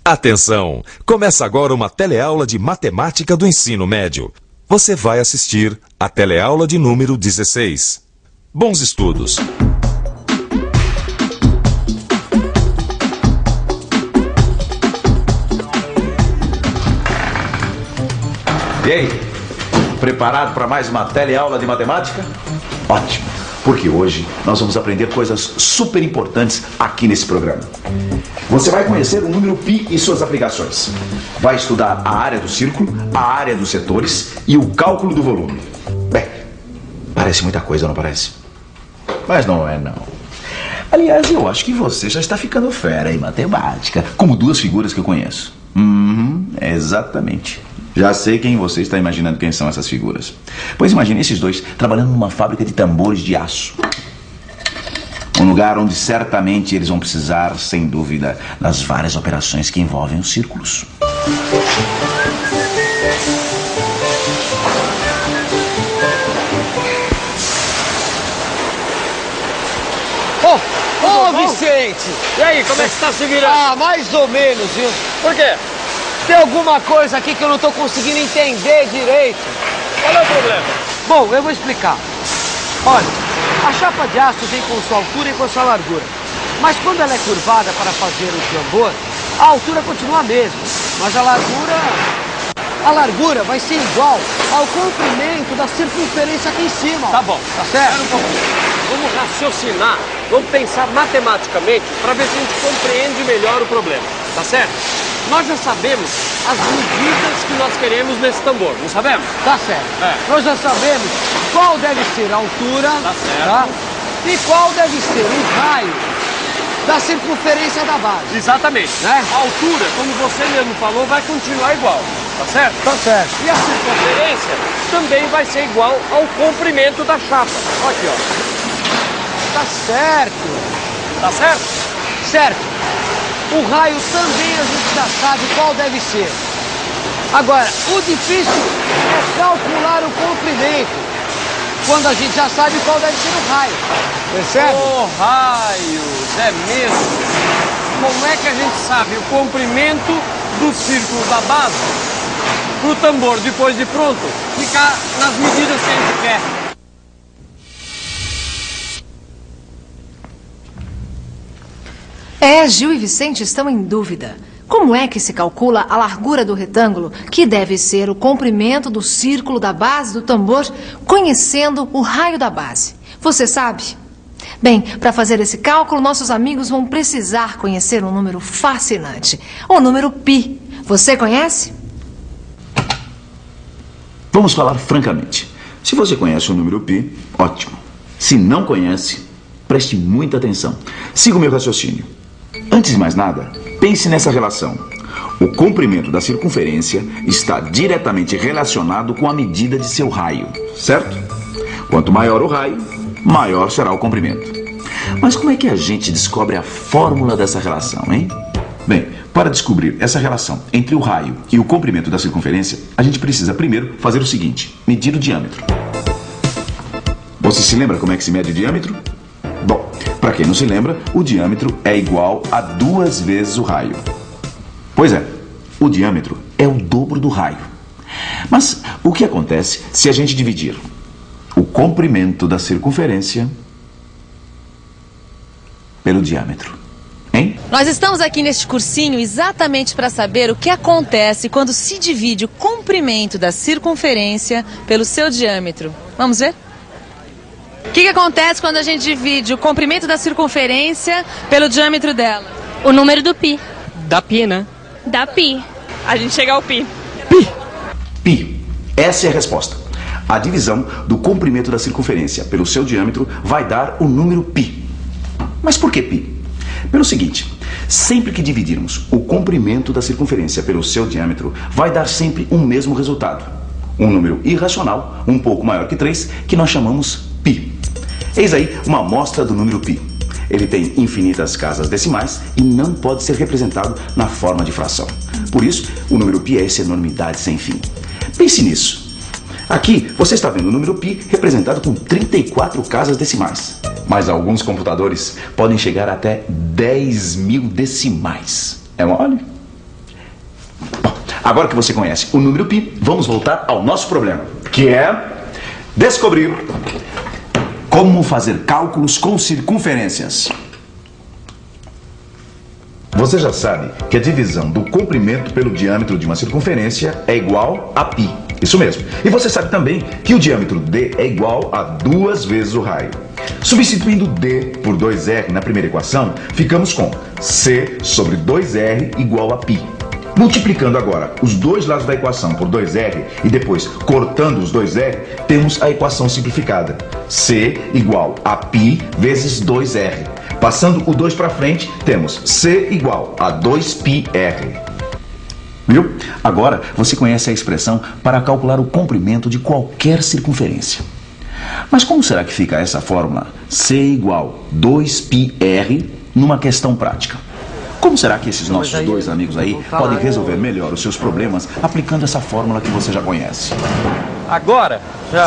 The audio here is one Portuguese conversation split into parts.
Atenção! Começa agora uma teleaula de matemática do ensino médio. Você vai assistir a teleaula de número 16. Bons estudos! E aí, preparado para mais uma teleaula de matemática? Ótimo, porque hoje nós vamos aprender coisas super importantes aqui nesse programa. Você vai conhecer o número π e suas aplicações. Vai estudar a área do círculo, a área dos setores e o cálculo do volume. Bem, parece muita coisa, não parece? Mas não é, não. Aliás, eu acho que você já está ficando fera em matemática, como duas figuras que eu conheço. Exatamente. Já sei quem você está imaginando quem são essas figuras. Pois imagine esses dois trabalhando numa fábrica de tambores de aço. Um lugar onde certamente eles vão precisar, sem dúvida, das várias operações que envolvem os círculos. Ô, Vicente! E aí, como é que você tá se virando? Ah, mais ou menos, viu? Por quê? Tem alguma coisa aqui que eu não tô conseguindo entender direito. Qual é o problema? Bom, eu vou explicar. Olha, a chapa de aço vem com sua altura e com sua largura. Mas quando ela é curvada para fazer o tambor, a altura continua a mesma. Mas a largura vai ser igual ao comprimento da circunferência aqui em cima. Tá bom. Tá certo? Espera um pouquinho. Vamos raciocinar, vamos pensar matematicamente para ver se a gente compreende melhor o problema. Tá certo? Nós já sabemos as medidas que nós queremos nesse tambor, não sabemos? Tá certo. Nós já sabemos qual deve ser a altura, Tá certo. tá? E qual deve ser o raio da circunferência da base. Exatamente. Né? A altura, como você mesmo falou, vai continuar igual. Tá certo? Tá certo. E a circunferência também vai ser igual ao comprimento da chapa. Olha aqui, ó. Tá certo. Tá certo? Certo. O raio também a gente já sabe qual deve ser. Agora, o difícil é calcular o comprimento, quando a gente já sabe qual deve ser o raio. Percebe? Oh, raios, é mesmo. Como é que a gente sabe o comprimento do círculo da base para o tambor, depois de pronto, ficar nas medidas que a gente quer? Gil e Vicente estão em dúvida. Como é que se calcula a largura do retângulo, que deve ser o comprimento do círculo da base do tambor, conhecendo o raio da base? Você sabe? Bem, para fazer esse cálculo, nossos amigos vão precisar conhecer um número fascinante, o número π. Você conhece? Vamos falar francamente. Se você conhece o número π, ótimo. Se não conhece, preste muita atenção. Siga o meu raciocínio. Antes de mais nada, pense nessa relação. O comprimento da circunferência está diretamente relacionado com a medida de seu raio, certo? Quanto maior o raio, maior será o comprimento. Mas como é que a gente descobre a fórmula dessa relação, hein? Bem, para descobrir essa relação entre o raio e o comprimento da circunferência, a gente precisa primeiro fazer o seguinte: medir o diâmetro. Você se lembra como é que se mede o diâmetro? Bom, para quem não se lembra, o diâmetro é igual a 2 vezes o raio. Pois é, o diâmetro é o dobro do raio. Mas o que acontece se a gente dividir o comprimento da circunferência pelo diâmetro? Hein? Nós estamos aqui neste cursinho exatamente para saber o que acontece quando se divide o comprimento da circunferência pelo seu diâmetro. Vamos ver? O que acontece quando a gente divide o comprimento da circunferência pelo diâmetro dela? O número do π. Da π, né? Da π. A gente chega ao π. Π. Essa é a resposta. A divisão do comprimento da circunferência pelo seu diâmetro vai dar o número π. Mas por que π? Pelo seguinte, sempre que dividirmos o comprimento da circunferência pelo seu diâmetro, vai dar sempre um mesmo resultado. Um número irracional, um pouco maior que 3, que nós chamamos π. Eis aí uma amostra do número π. Ele tem infinitas casas decimais e não pode ser representado na forma de fração. Por isso, o número π é essa enormidade sem fim. Pense nisso. Aqui, você está vendo o número π representado com 34 casas decimais. Mas alguns computadores podem chegar até 10.000 decimais. É mole? Agora que você conhece o número π, vamos voltar ao nosso problema, que é descobrir como fazer cálculos com circunferências. Você já sabe que a divisão do comprimento pelo diâmetro de uma circunferência é igual a π. Isso mesmo. E você sabe também que o diâmetro d é igual a 2 vezes o raio. Substituindo d por 2r na primeira equação, ficamos com c sobre 2r igual a π. Multiplicando agora os dois lados da equação por 2r e depois cortando os 2r, temos a equação simplificada. C igual a π vezes 2r. Passando o 2 para frente, temos C igual a 2πr. Viu? Agora você conhece a expressão para calcular o comprimento de qualquer circunferência. Mas como será que fica essa fórmula C igual 2πr numa questão prática? Como será que esses nossos dois amigos aí podem resolver melhor os seus problemas aplicando essa fórmula que você já conhece? Agora,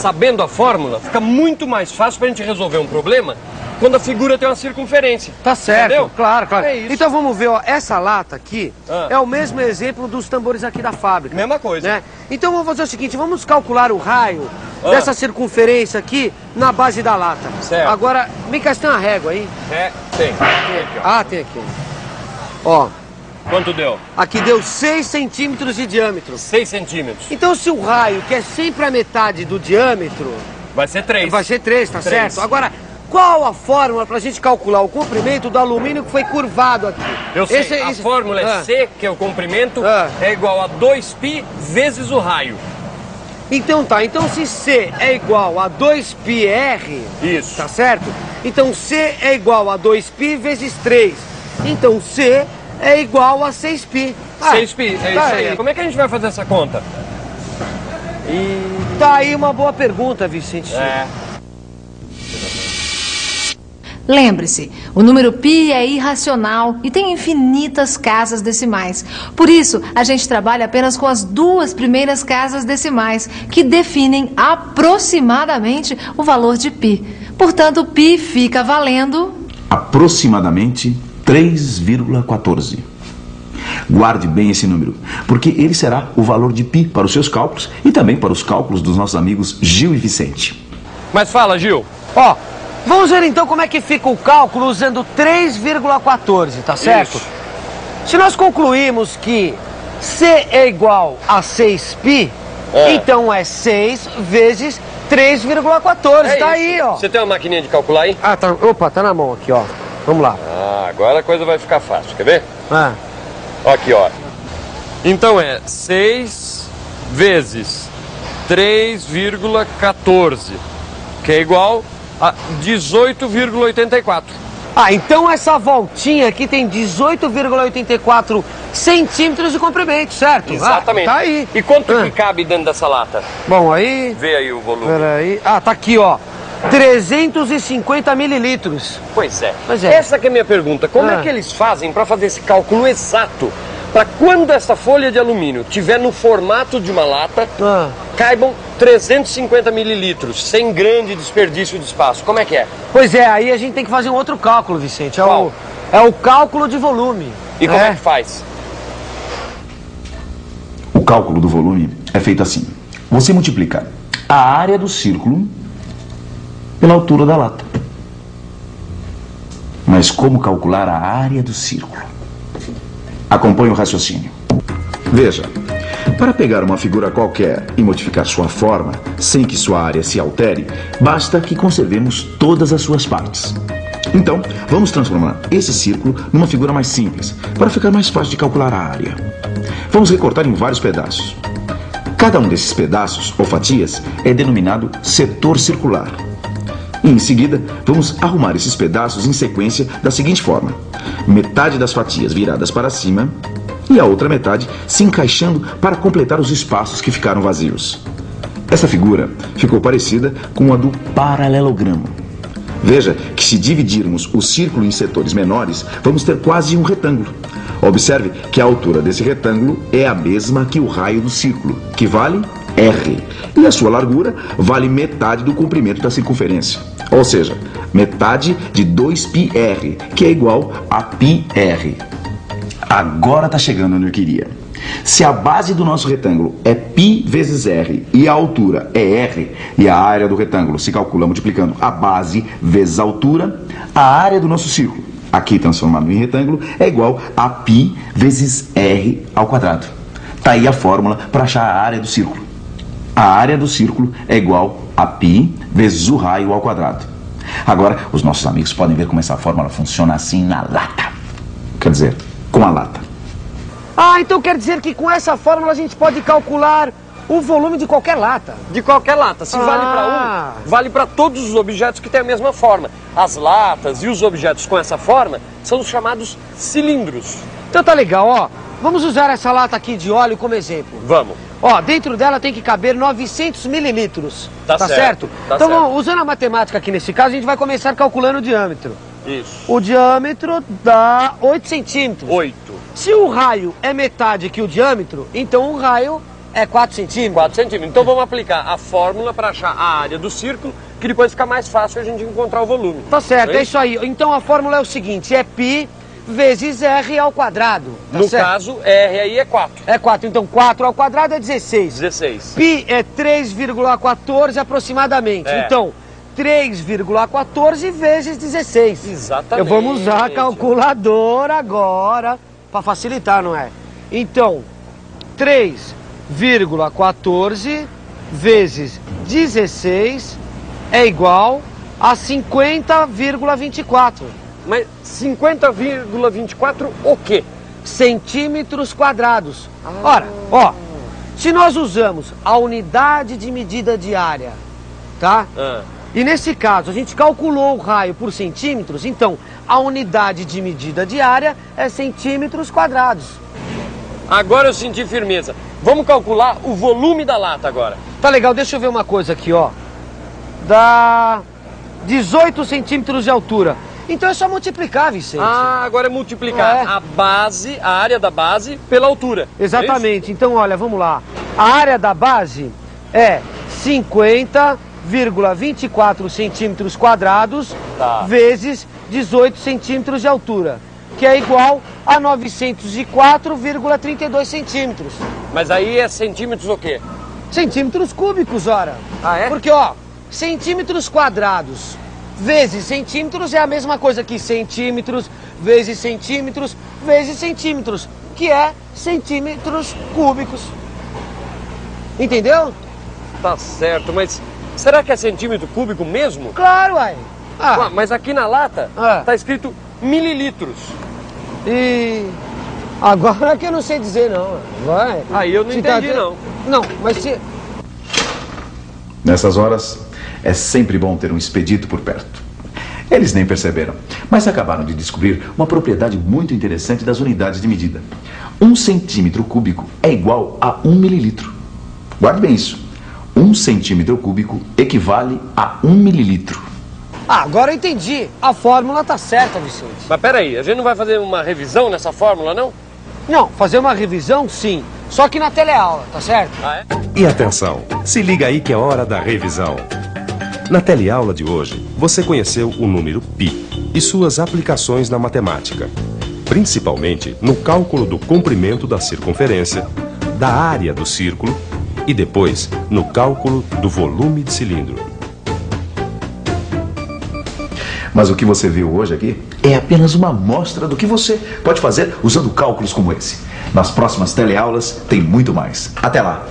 sabendo a fórmula, fica muito mais fácil pra gente resolver um problema quando a figura tem uma circunferência. Tá certo, entendeu? claro. É isso. Então vamos ver, ó, essa lata aqui é o mesmo exemplo dos tambores aqui da fábrica. Mesma coisa. Né? Então vamos fazer o seguinte, vamos calcular o raio dessa circunferência aqui na base da lata. Certo. Agora, vem cá, você tem uma régua aí? Tem. Tem aqui. Ó, Quanto deu? aqui deu 6 centímetros de diâmetro. 6 centímetros. Então se o raio, que é sempre a metade do diâmetro, Vai ser 3. vai ser 3, tá 3. certo? Agora, qual a fórmula pra gente calcular o comprimento do alumínio que foi curvado aqui? Eu sei, a fórmula é C, que é o comprimento, é igual a 2π vezes o raio. Então tá, então se C é igual a 2πr, Isso. tá certo? Então C é igual a 2π vezes 3. Então C é igual a 6π. 6π, é isso aí. Como é que a gente vai fazer essa conta? Tá aí uma boa pergunta, Vicente. Lembre-se, o número π é irracional e tem infinitas casas decimais. Por isso, a gente trabalha apenas com as 2 primeiras casas decimais, que definem aproximadamente o valor de π. Portanto, π fica valendo aproximadamente 3,14. Guarde bem esse número, porque ele será o valor de π para os seus cálculos e também para os cálculos dos nossos amigos Gil e Vicente. Mas fala, Gil. Ó, vamos ver então como é que fica o cálculo usando 3,14, tá certo? Isso. Se nós concluímos que C é igual a 6π, então é 6 vezes 3,14, tá aí, ó. Você tem uma maquininha de calcular aí? Tá, opa, tá na mão aqui, ó. Vamos lá. Agora a coisa vai ficar fácil, quer ver? Aqui, ó. Então é 6 vezes 3,14, que é igual a 18,84. Então essa voltinha aqui tem 18,84 centímetros de comprimento, certo? Exatamente. Tá aí. E quanto que cabe dentro dessa lata? Bom, aí... Vê aí o volume. Peraí. Tá aqui, ó. 350 mililitros. Pois é. Pois é. Essa que é a minha pergunta. Como é que eles fazem para fazer esse cálculo exato? Para quando essa folha de alumínio estiver no formato de uma lata, caibam 350 mililitros, sem grande desperdício de espaço. Como é que é? Pois é, aí a gente tem que fazer um outro cálculo, Vicente. Qual? É o cálculo de volume. E como é que faz? O cálculo do volume é feito assim. Você multiplica a área do círculo pela altura da lata. Mas como calcular a área do círculo? Acompanhe o raciocínio. Veja, para pegar uma figura qualquer e modificar sua forma, sem que sua área se altere, basta que conservemos todas as suas partes. Então, vamos transformar esse círculo numa figura mais simples, para ficar mais fácil de calcular a área. Vamos recortar em vários pedaços. Cada um desses pedaços, ou fatias, é denominado setor circular. E em seguida, vamos arrumar esses pedaços em sequência da seguinte forma: metade das fatias viradas para cima e a outra metade se encaixando para completar os espaços que ficaram vazios. Essa figura ficou parecida com a do paralelogramo. Veja que se dividirmos o círculo em setores menores, vamos ter quase um retângulo. Observe que a altura desse retângulo é a mesma que o raio do círculo, que vale R. E a sua largura vale metade do comprimento da circunferência. Ou seja, metade de 2πr, que é igual a πr. Agora tá chegando onde eu queria. Se a base do nosso retângulo é π vezes r e a altura é r, e a área do retângulo se calcula multiplicando a base vezes a altura, a área do nosso círculo, aqui transformado em retângulo, é igual a π vezes r ao quadrado. Está aí a fórmula para achar a área do círculo. A área do círculo é igual a π vezes o raio ao quadrado. Agora, os nossos amigos podem ver como essa fórmula funciona assim na lata. Quer dizer, com a lata. Ah, então quer dizer que com essa fórmula a gente pode calcular o volume de qualquer lata. De qualquer lata. Se vale para um, vale para todos os objetos que têm a mesma forma. As latas e os objetos com essa forma são os chamados cilindros. Então tá legal, ó. Vamos usar essa lata aqui de óleo como exemplo. Vamos. Ó, dentro dela tem que caber 900 mililitros. Tá certo. Tá então, certo. usando a matemática aqui nesse caso, a gente vai começar calculando o diâmetro. Isso. O diâmetro dá 8 centímetros. 8. Se o raio é metade que o diâmetro, então o raio é 4 centímetros. 4 centímetros. Então vamos aplicar a fórmula para achar a área do círculo, que depois fica mais fácil a gente encontrar o volume. Tá certo, é isso aí. Então a fórmula é o seguinte, é π vezes r ao quadrado. Tá no certo? caso, R aí é 4. É 4, então 4 ao quadrado é 16. 16. Π é 3,14 aproximadamente. É. Então, 3,14 vezes 16. Exatamente. Eu vou usar a calculadora agora, para facilitar, não é? Então, 3,14 vezes 16 é igual a 50,24. Mas 50,24 o quê? Centímetros quadrados. Ora, ó, se nós usamos a unidade de medida de área, tá? E nesse caso a gente calculou o raio por centímetros, então a unidade de medida de área é centímetros quadrados. Agora eu senti firmeza. Vamos calcular o volume da lata agora. Tá legal, deixa eu ver uma coisa aqui, ó. Dá 18 centímetros de altura. Então é só multiplicar, Vicente. Ah, agora é multiplicar a base, a área da base, pela altura. Exatamente. Então, olha, vamos lá. A área da base é 50,24 centímetros quadrados vezes 18 centímetros de altura, que é igual a 904,32 centímetros. Mas aí é centímetros o quê? Centímetros cúbicos, ora. Ah, é? Porque, ó, centímetros quadrados vezes centímetros é a mesma coisa que centímetros vezes centímetros, que é centímetros cúbicos. Entendeu? Tá certo, mas será que é centímetro cúbico mesmo? Claro, uai. Ué, mas aqui na lata tá escrito mililitros. E agora que eu não sei dizer, não. Vai. Aí eu não entendi, não. Não, mas se... Nessas horas, é sempre bom ter um expedito por perto. Eles nem perceberam, mas acabaram de descobrir uma propriedade muito interessante das unidades de medida. 1 centímetro cúbico é igual a 1 mililitro. Guarde bem isso. 1 centímetro cúbico equivale a 1 mililitro. Ah, agora eu entendi. A fórmula tá certa, Vicente. Mas peraí, a gente não vai fazer uma revisão nessa fórmula, não? Não, fazer uma revisão, sim. Só que na teleaula, tá certo? Ah, é? E atenção, se liga aí que é hora da revisão. Na teleaula de hoje, você conheceu o número π e suas aplicações na matemática, principalmente no cálculo do comprimento da circunferência, da área do círculo e depois no cálculo do volume de cilindro. Mas o que você viu hoje aqui é apenas uma amostra do que você pode fazer usando cálculos como esse. Nas próximas teleaulas tem muito mais. Até lá!